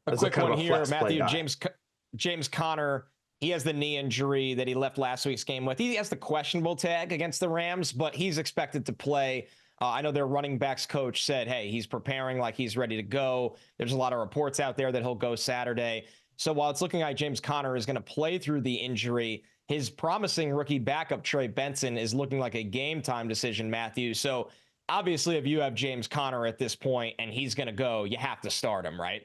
A as quick kind one of a here, flex play Matthew. guy. James Conner, he has the knee injury that he left last week's game with. He has the questionable tag against the Rams, but he's expected to play. I know their running backs coach said, hey, he's preparing like he's ready to go. There's a lot of reports out there that he'll go Saturday. So while it's looking like James Conner is going to play through the injury, his promising rookie backup, Trey Benson, is looking like a game time decision, Matthew. So obviously, if you have James Conner at this point and he's going to go, you have to start him, right?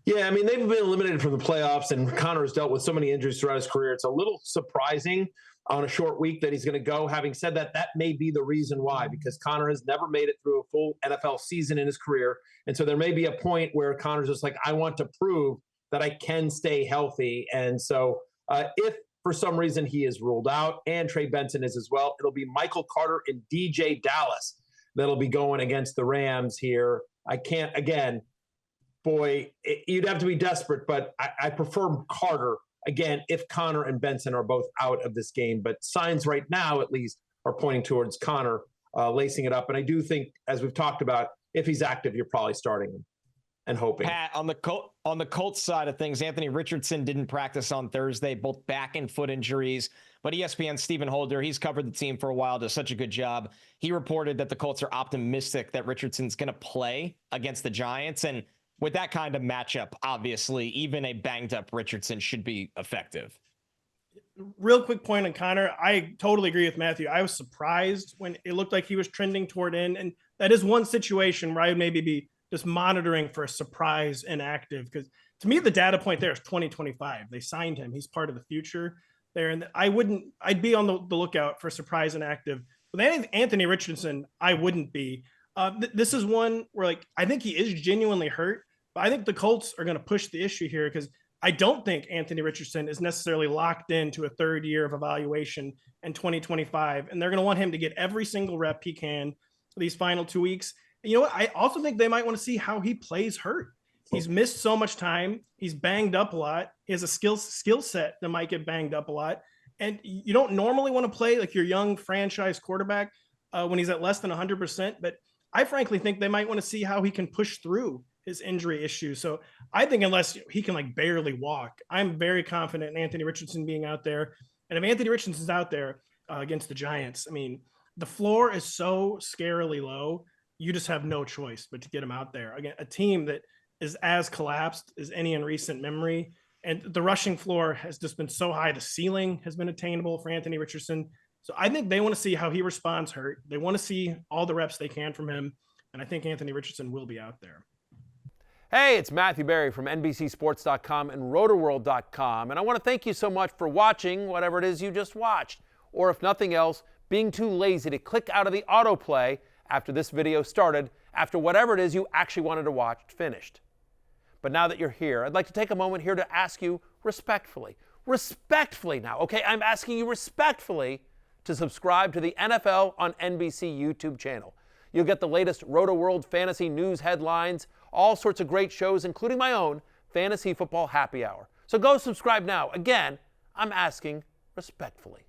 Yeah, I mean, they've been eliminated from the playoffs, and Conner has dealt with so many injuries throughout his career. It's a little surprising on a short week that he's going to go. Having said that, that may be the reason why, because Conner has never made it through a full NFL season in his career. And so there may be a point where Conner's just like, I want to prove that I can stay healthy. And so if for some reason he is ruled out, and Trey Benson is as well, it'll be Michael Carter and DJ Dallas that'll be going against the Rams here. I can't, again, boy, you'd have to be desperate, but I prefer Carter, again, if Conner and Benson are both out of this game. But signs right now, at least, are pointing towards Conner lacing it up. And I do think, as we've talked about, if he's active, you're probably starting him and hoping. Pat, on the Colts side of things, Anthony Richardson didn't practice on Thursday, both back and foot injuries. But ESPN's Stephen Holder, he's covered the team for a while, does such a good job. He reported that the Colts are optimistic that Richardson's going to play against the Giants. And with that kind of matchup, obviously, even a banged-up Richardson should be effective. Real quick point on Conner. I totally agree with Matthew. I was surprised when it looked like he was trending toward in. And that is one situation where I would maybe be just monitoring for a surprise inactive. Because to me, the data point there is 2025. They signed him. He's part of the future there. And I'd be on the lookout for surprise inactive. With Anthony Richardson, I wouldn't be. This is one where, I think he is genuinely hurt. But I think the Colts are going to push the issue here because I don't think Anthony Richardson is necessarily locked into a third year of evaluation in 2025. And they're going to want him to get every single rep he can for these final 2 weeks. And you know what? I also think they might want to see how he plays hurt. He's missed so much time. He's banged up a lot. He has a skill set that might get banged up a lot. And you don't normally want to play like your young franchise quarterback when he's at less than 100%. But I frankly think they might want to see how he can push through his injury issue. So I think unless he can barely walk, I'm very confident in Anthony Richardson being out there. And if Anthony Richardson's out there against the Giants, I mean, the floor is so scarily low. You just have no choice but to get him out there. Again, a team that is as collapsed as any in recent memory. And the rushing floor has just been so high. The ceiling has been attainable for Anthony Richardson. So I think they want to see how he responds hurt. They want to see all the reps they can from him. And I think Anthony Richardson will be out there. Hey, it's Matthew Berry from NBCSports.com and RotoWorld.com, and I want to thank you so much for watching whatever it is you just watched, or if nothing else, being too lazy to click out of the autoplay after this video started, after whatever it is you actually wanted to watch finished. But now that you're here, I'd like to take a moment here to ask you respectfully now, okay? I'm asking you respectfully to subscribe to the NFL on NBC YouTube channel. You'll get the latest RotoWorld fantasy news headlines, all sorts of great shows, including my own Fantasy Football Happy Hour. So go subscribe now. Again, I'm asking respectfully.